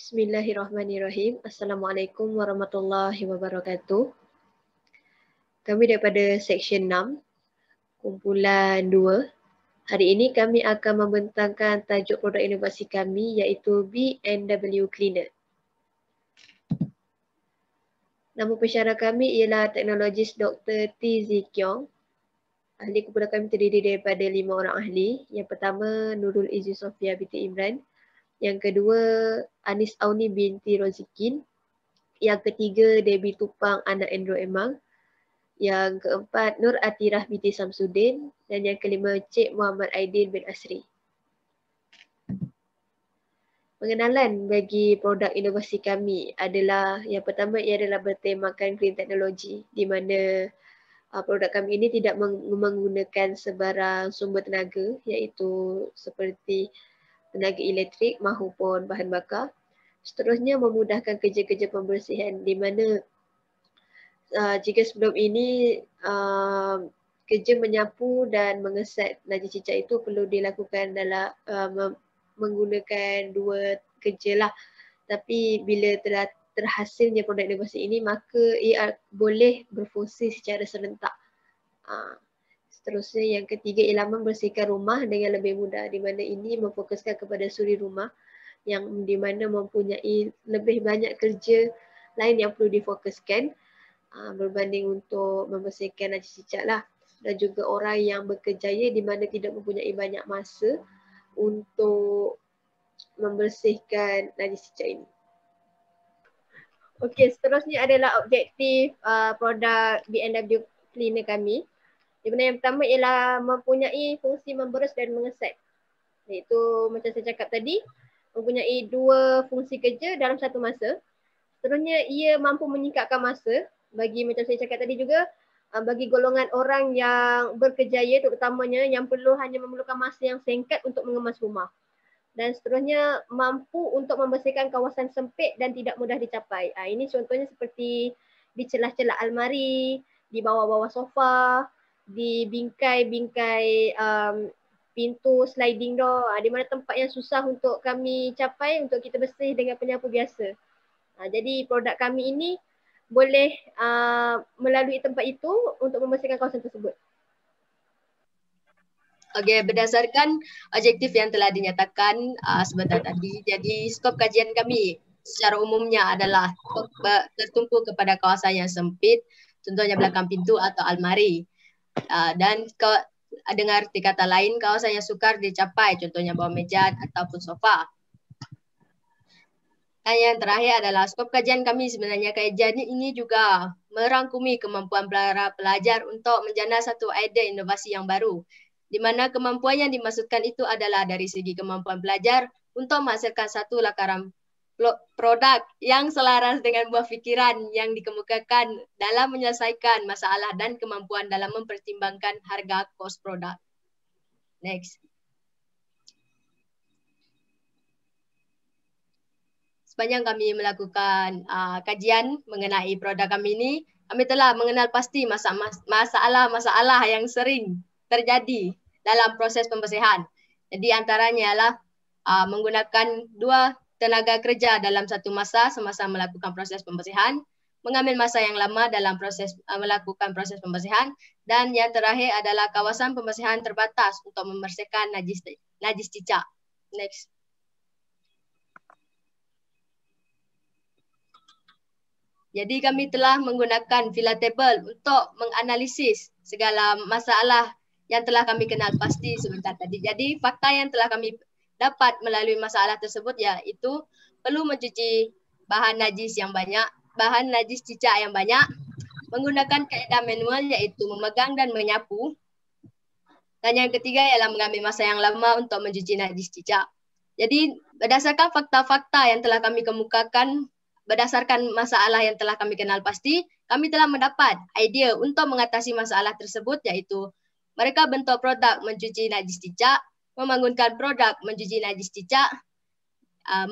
Bismillahirrahmanirrahim. Assalamualaikum warahmatullahi wabarakatuh. Kami daripada Seksyen 6, kumpulan 2. Hari ini kami akan membentangkan tajuk produk inovasi kami iaitu B&W Cleaner. Nama pensyarah kami ialah teknologis Dr. T. Zi Kiong. Ahli kumpulan kami terdiri daripada 5 orang ahli. Yang pertama Nurul Izzi Sofia binti Imran. Yang kedua Anis Auni binti Rozikin. Yang ketiga Debbie Tupang anak Andrew Emang. Yang keempat Nur Atirah binti Samsudin. Dan yang kelima Cik Muhammad Aidin bin Asri. Pengenalan bagi produk inovasi kami adalah yang pertama ia adalah bertemakan green technology di mana produk kami ini tidak menggunakan sebarang sumber tenaga iaitu seperti tenaga elektrik maupun bahan bakar. Seterusnya memudahkan kerja-kerja pembersihan di mana jika sebelum ini kerja menyapu dan mengesat najis cicak itu perlu dilakukan dalam menggunakan dua kerja lah. Tapi bila telah terhasilnya produk inovasi ini maka ia boleh berfungsi secara serentak. Seterusnya yang ketiga ialah membersihkan rumah dengan lebih mudah di mana ini memfokuskan kepada suri rumah yang di mana mempunyai lebih banyak kerja lain yang perlu difokuskan berbanding untuk membersihkan najis cicak lah. Dan juga orang yang berkerjaya di mana tidak mempunyai banyak masa untuk membersihkan najis cicak ini. Okey, seterusnya adalah objektif produk B&W Cleaner kami. Di mana yang pertama ialah mempunyai fungsi memberes dan mengesat. Iaitu macam saya cakap tadi, mempunyai dua fungsi kerja dalam satu masa. Seterusnya ia mampu menyingkatkan masa bagi macam saya cakap tadi juga bagi golongan orang yang berkerjaya terutamanya yang perlu hanya memerlukan masa yang singkat untuk mengemas rumah. Dan seterusnya mampu untuk membersihkan kawasan sempit dan tidak mudah dicapai. Ini contohnya seperti di celah-celah almari, di bawah-bawah sofa, di bingkai-bingkai pintu sliding door, di mana tempat yang susah untuk kami capai untuk kita bersih dengan penyapu biasa. Jadi produk kami ini boleh melalui tempat itu untuk membersihkan kawasan tersebut. Okey, berdasarkan objektif yang telah dinyatakan sebentar tadi, jadi skop kajian kami secara umumnya adalah tertumpu kepada kawasan yang sempit, contohnya belakang pintu atau almari. Dan dengan arti kata lain, kawasan yang sukar dicapai, contohnya bawah meja ataupun sofa. Dan yang terakhir adalah skop kajian kami sebenarnya kajian ini juga merangkumi kemampuan para pelajar untuk menjana satu idea inovasi yang baru. Di mana kemampuan yang dimaksudkan itu adalah dari segi kemampuan pelajar untuk menghasilkan satu lakaran produk yang selaras dengan buah fikiran yang dikemukakan dalam menyelesaikan masalah dan kemampuan dalam mempertimbangkan harga kos produk. Next. Sepanjang kami melakukan kajian mengenai produk kami ini, kami telah mengenal pasti masalah-masalah yang sering terjadi dalam proses pembersihan. Jadi antaranya adalah menggunakan dua tenaga kerja dalam satu masa semasa melakukan proses pembersihan, mengambil masa yang lama dalam proses melakukan proses pembersihan, dan yang terakhir adalah kawasan pembersihan terbatas untuk membersihkan najis cicak. Next. Jadi kami telah menggunakan villa table untuk menganalisis segala masalah yang telah kami kenal pasti sebentar tadi. Jadi fakta yang telah kami dapat melalui masalah tersebut iaitu perlu mencuci bahan najis cicak yang banyak, menggunakan kaedah manual iaitu memegang dan menyapu. Dan yang ketiga ialah mengambil masa yang lama untuk mencuci najis cicak. Jadi berdasarkan fakta-fakta yang telah kami kemukakan, berdasarkan masalah yang telah kami kenal pasti, kami telah mendapat idea untuk mengatasi masalah tersebut iaitu mereka bentuk produk mencuci najis cicak, membangunkan produk mencuci najis cicak,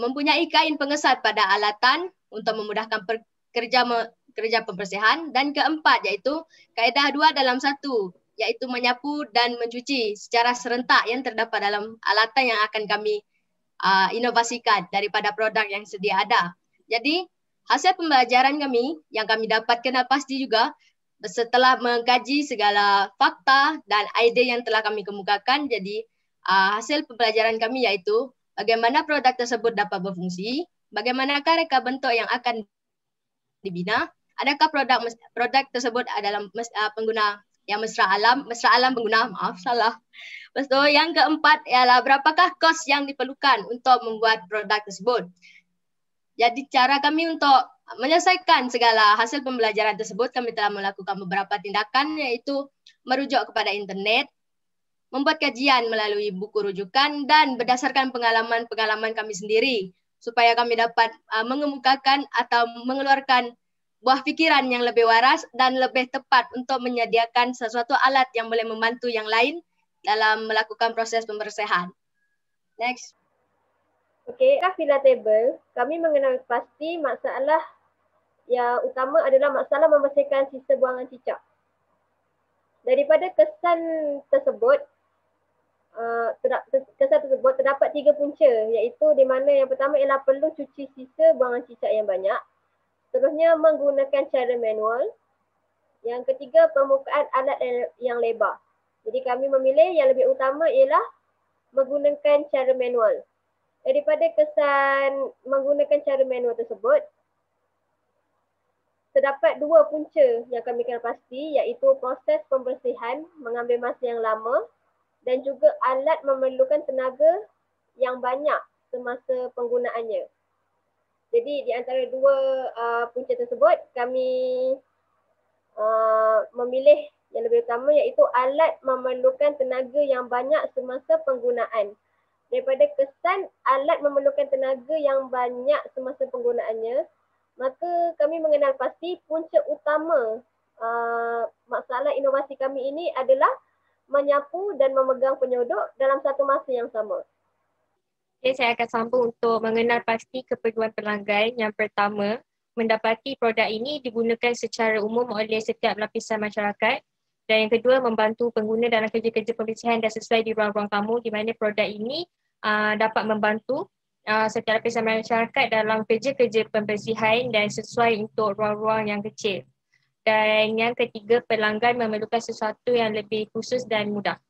mempunyai kain pengesat pada alatan untuk memudahkan kerja pembersihan, dan keempat iaitu kaedah 2 dalam 1 iaitu menyapu dan mencuci secara serentak yang terdapat dalam alatan yang akan kami inovasikan daripada produk yang sedia ada. Jadi hasil pembelajaran kami yang kami dapat kenal pasti juga setelah mengkaji segala fakta dan ide yang telah kami kemukakan. Jadi hasil pembelajaran kami yaitu bagaimana produk tersebut dapat berfungsi, bagaimanakah reka bentuk yang akan dibina, adakah produk tersebut adalah pengguna yang mesra alam pengguna, maaf salah. Lepas tu yang keempat ialah berapakah kos yang diperlukan untuk membuat produk tersebut. Jadi cara kami untuk menyelesaikan segala hasil pembelajaran tersebut, kami telah melakukan beberapa tindakan iaitu merujuk kepada internet, membuat kajian melalui buku rujukan dan berdasarkan pengalaman-pengalaman kami sendiri supaya kami dapat mengemukakan atau mengeluarkan buah fikiran yang lebih waras dan lebih tepat untuk menyediakan sesuatu alat yang boleh membantu yang lain dalam melakukan proses pembersihan. Next. Okey, filatable, kami mengenal pasti masalah yang utama adalah masalah membersihkan sisa buangan cicak. Daripada kesan tersebut, terdapat 3 punca, iaitu di mana yang pertama ialah perlu cuci sisa buangan cicak yang banyak. Seterusnya menggunakan cara manual. Yang ketiga, permukaan alat yang lebar. Jadi kami memilih yang lebih utama ialah menggunakan cara manual. Daripada kesan menggunakan cara manual tersebut, terdapat 2 punca yang kami kenal pasti, iaitu proses pembersihan mengambil masa yang lama dan juga alat memerlukan tenaga yang banyak semasa penggunaannya. Jadi di antara 2 punca tersebut, kami memilih yang lebih utama iaitu alat memerlukan tenaga yang banyak semasa penggunaan. Daripada kesan alat memerlukan tenaga yang banyak semasa penggunaannya, maka kami mengenal pasti punca utama masalah inovasi kami ini adalah menyapu dan memegang penyodok dalam satu masa yang sama. Okay, saya akan sambung untuk mengenal pasti keperluan pelanggan. Yang pertama, mendapati produk ini digunakan secara umum oleh setiap lapisan masyarakat. Dan yang kedua, membantu pengguna dalam kerja-kerja pembersihan dan sesuai di ruang-ruang tamu di mana produk ini dapat membantu setiap lapisan masyarakat dalam kerja-kerja pembersihan dan sesuai untuk ruang-ruang yang kecil. Dan yang ketiga, pelanggan memerlukan sesuatu yang lebih khusus dan mudah.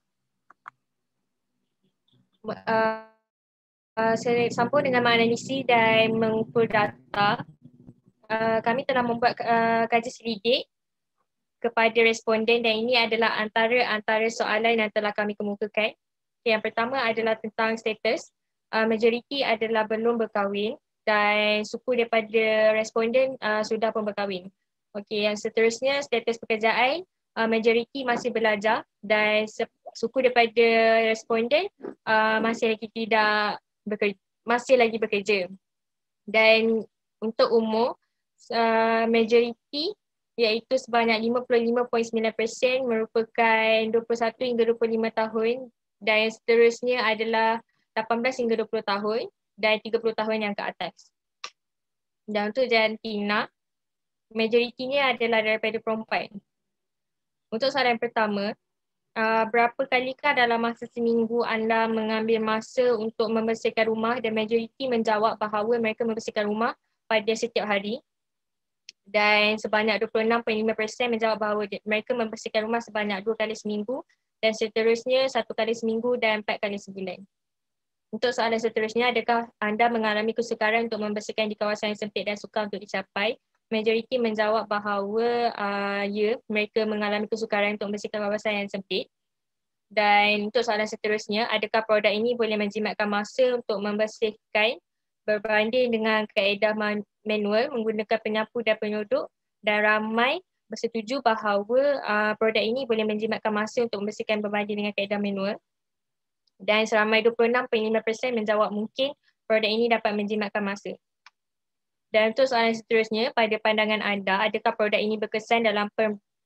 Saya sambung dengan menganalisis dan mengumpul data. Kami telah membuat kaji selidik kepada responden dan ini adalah antara soalan yang telah kami kemukakan. Yang pertama adalah tentang status. Majoriti adalah belum berkahwin dan suku daripada responden sudah pun berkahwin. Okey, yang seterusnya status pekerjaan, majoriti masih belajar dan suku daripada responden masih lagi bekerja. Dan untuk umur, majoriti iaitu sebanyak 55.9% merupakan 21 hingga 25 tahun dan yang seterusnya adalah 18 hingga 20 tahun dan 30 tahun yang ke atas. Dan untuk jantina, majoritinya adalah daripada perempuan. Untuk soalan pertama, berapa kalikah dalam masa seminggu anda mengambil masa untuk membersihkan rumah, dan majoriti menjawab bahawa mereka membersihkan rumah pada setiap hari. Dan sebanyak 26.5% menjawab bahawa mereka membersihkan rumah sebanyak 2 kali seminggu dan seterusnya 1 kali seminggu dan 4 kali sebulan. Untuk soalan seterusnya, adakah anda mengalami kesukaran untuk membersihkan di kawasan yang sempit dan sukar untuk dicapai? Majoriti menjawab bahawa ya, mereka mengalami kesukaran untuk membersihkan kawasan yang sempit. Dan untuk soalan seterusnya, adakah produk ini boleh menjimatkan masa untuk membersihkan berbanding dengan kaedah manual menggunakan penyapu dan penyodok? Dan ramai bersetuju bahawa produk ini boleh menjimatkan masa untuk membersihkan berbanding dengan kaedah manual. Dan seramai 26.5% menjawab mungkin produk ini dapat menjimatkan masa. Dan untuk soalan seterusnya, pada pandangan anda, adakah produk ini berkesan dalam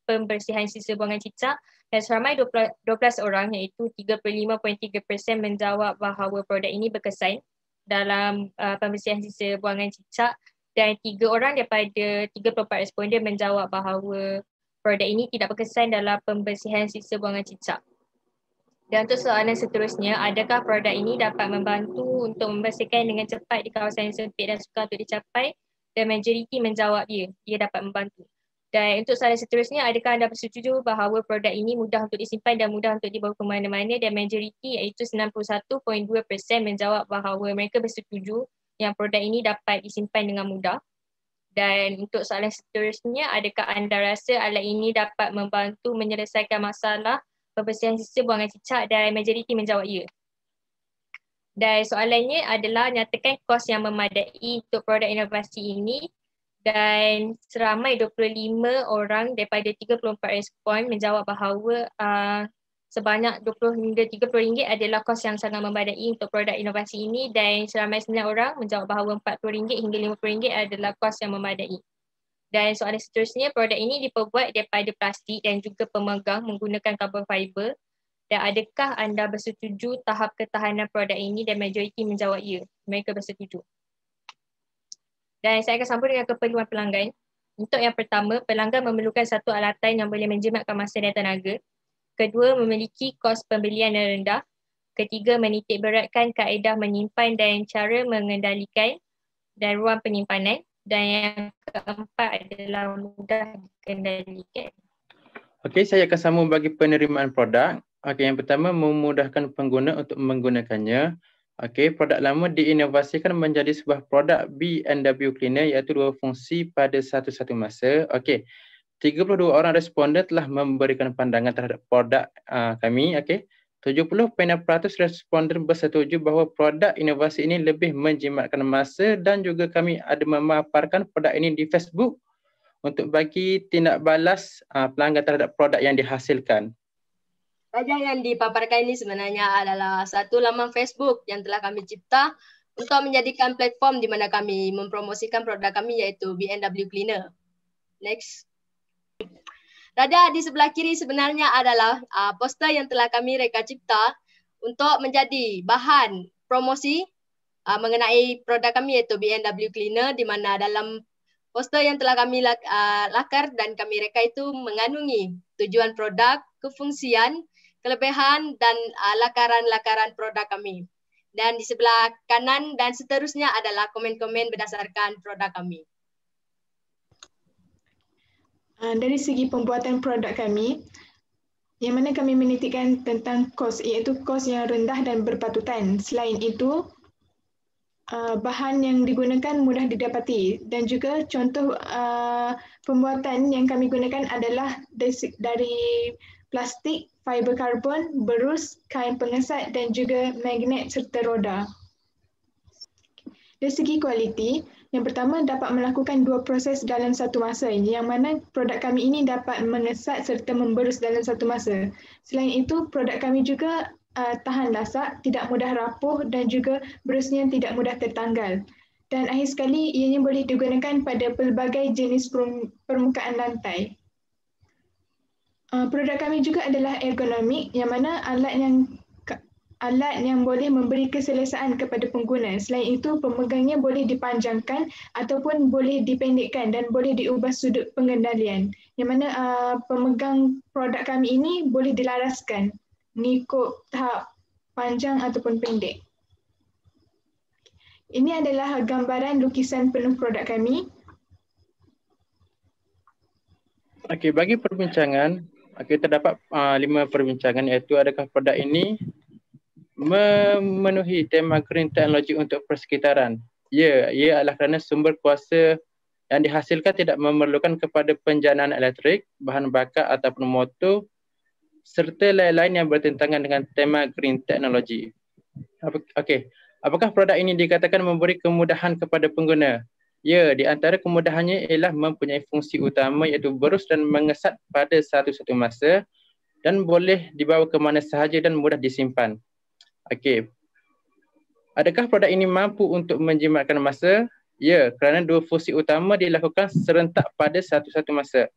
pembersihan sisa buangan cicak? Dan seramai 12 orang iaitu 35.3% menjawab bahawa produk ini berkesan dalam pembersihan sisa buangan cicak dan 3 orang daripada 34 responden menjawab bahawa produk ini tidak berkesan dalam pembersihan sisa buangan cicak. Dan untuk soalan seterusnya, adakah produk ini dapat membantu untuk membersihkan dengan cepat di kawasan yang sempit dan sukar untuk dicapai? Dan majoriti menjawab ya, ia dapat membantu. Dan untuk soalan seterusnya, adakah anda bersetuju bahawa produk ini mudah untuk disimpan dan mudah untuk dibawa ke mana-mana? Dan majoriti iaitu 91.2% menjawab bahawa mereka bersetuju yang produk ini dapat disimpan dengan mudah. Dan untuk soalan seterusnya, adakah anda rasa alat ini dapat membantu menyelesaikan masalah pembersihan sisa buangan cicak? Dan majoriti menjawab ya. Dan soalannya adalah nyatakan kos yang memadai untuk produk inovasi ini, dan seramai 25 orang daripada 34 respon menjawab bahawa sebanyak 20 hingga 30 ringgit adalah kos yang sangat memadai untuk produk inovasi ini, dan seramai 9 orang menjawab bahawa 40 ringgit hingga 50 ringgit adalah kos yang memadai. Dan soalan seterusnya, produk ini diperbuat daripada plastik dan juga pemegang menggunakan carbon fiber. Dan adakah anda bersetuju tahap ketahanan produk ini? Dan majoriti menjawab ya, mereka bersetuju. Dan saya akan sambung dengan keperluan pelanggan. Untuk yang pertama, pelanggan memerlukan satu alatan yang boleh menjimatkan masa dan tenaga. Kedua, memiliki kos pembelian yang rendah. Ketiga, menitik beratkan kaedah menyimpan dan cara mengendalikan dan ruang penyimpanan. Dan yang keempat adalah mudah dikendalikan. Okey, saya akan sambung bagi penerimaan produk. Okey, yang pertama, memudahkan pengguna untuk menggunakannya. Okey, produk lama diinovasikan menjadi sebuah produk B&W Cleaner iaitu 2 fungsi pada satu masa. Okey, 32 orang responden telah memberikan pandangan terhadap produk kami. Okey, 70.6% responden bersetuju bahawa produk inovasi ini lebih menjimatkan masa, dan juga kami ada memaparkan produk ini di Facebook untuk bagi tindak balas pelanggan terhadap produk yang dihasilkan. Saja yang dipaparkan ini sebenarnya adalah satu laman Facebook yang telah kami cipta untuk menjadikan platform di mana kami mempromosikan produk kami iaitu B&W Cleaner. Next. Rada di sebelah kiri sebenarnya adalah poster yang telah kami reka cipta untuk menjadi bahan promosi mengenai produk kami iaitu B&W Cleaner, di mana dalam poster yang telah kami lakar dan kami reka itu mengandungi tujuan produk, kefungsian, kelebihan dan lakaran-lakaran produk kami. Dan di sebelah kanan dan seterusnya adalah komen-komen berdasarkan produk kami. Dari segi pembuatan produk kami, yang mana kami menitikkan tentang kos, iaitu kos yang rendah dan berpatutan. Selain itu, bahan yang digunakan mudah didapati, dan juga contoh pembuatan yang kami gunakan adalah dari plastik, fiber karbon, berus, kain pengesat dan juga magnet serta roda. Dari segi kualiti, yang pertama dapat melakukan 2 proses dalam satu masa, yang mana produk kami ini dapat mengesat serta memberus dalam satu masa. Selain itu, produk kami juga tahan lasak, tidak mudah rapuh dan juga berusnya tidak mudah tertanggal. Dan akhir sekali, ianya boleh digunakan pada pelbagai jenis permukaan lantai. Produk kami juga adalah ergonomik, yang mana alat yang boleh memberi keselesaan kepada pengguna. Selain itu, pemegangnya boleh dipanjangkan ataupun boleh dipendekkan dan boleh diubah sudut pengendalian. Yang mana pemegang produk kami ini boleh dilaraskan mengikut tahap panjang ataupun pendek. Ini adalah gambaran lukisan penuh produk kami. Okey, bagi perbincangan, terdapat 5 perbincangan, iaitu adakah produk ini memenuhi tema green technology untuk persekitaran? Ya, ia adalah kerana sumber kuasa yang dihasilkan tidak memerlukan kepada penjanaan elektrik, bahan bakar ataupun motor, serta lain-lain yang bertentangan dengan tema green technology. Okey, apakah produk ini dikatakan memberi kemudahan kepada pengguna? Ya, di antara kemudahannya ialah mempunyai fungsi utama iaitu berus dan mengesat pada satu masa dan boleh dibawa ke mana sahaja dan mudah disimpan. Okey. Adakah produk ini mampu untuk menjimatkan masa? Ya, kerana 2 fungsi utama dilakukan serentak pada satu masa.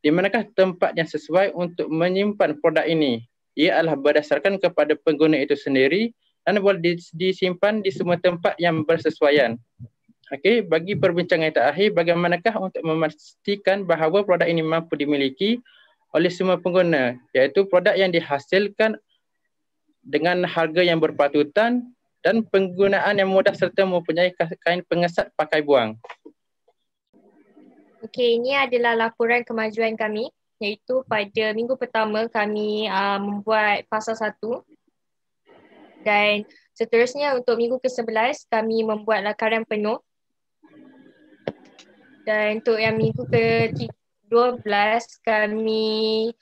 Di manakah tempat yang sesuai untuk menyimpan produk ini? Ia adalah berdasarkan kepada pengguna itu sendiri dan boleh disimpan di semua tempat yang bersesuaian. Okey, bagi perbincangan yang terakhir, bagaimanakah untuk memastikan bahawa produk ini mampu dimiliki oleh semua pengguna, iaitu produk yang dihasilkan dengan harga yang berpatutan dan penggunaan yang mudah serta mempunyai kain pengesat pakai buang. Okey, ini adalah laporan kemajuan kami, iaitu pada minggu pertama kami membuat fasa 1 dan seterusnya untuk minggu ke-11 kami membuat lakaran penuh dan untuk yang minggu ke-12 kami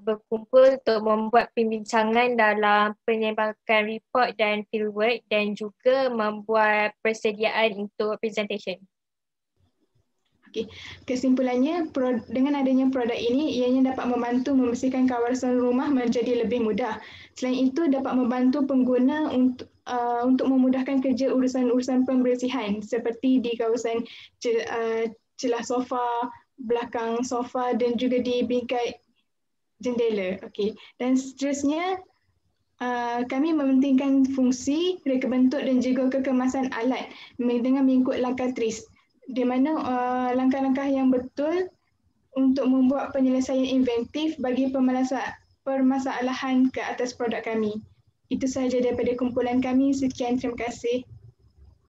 berkumpul untuk membuat pembincangan dalam penembakan report dan fieldwork dan juga membuat persediaan untuk presentation. Okey, kesimpulannya dengan adanya produk ini ianya dapat membantu membersihkan kawasan rumah menjadi lebih mudah. Selain itu dapat membantu pengguna untuk memudahkan kerja urusan-urusan pembersihan seperti di kawasan celah sofa, belakang sofa dan juga di bingkai jendela. Okey, dan seterusnya kami mementingkan fungsi, reka bentuk dan juga kekemasan alat dengan mengikut langkah TRIS, di mana langkah-langkah yang betul untuk membuat penyelesaian inventif bagi permasalahan ke atas produk kami. Itu sahaja daripada kumpulan kami. Sekian, terima kasih.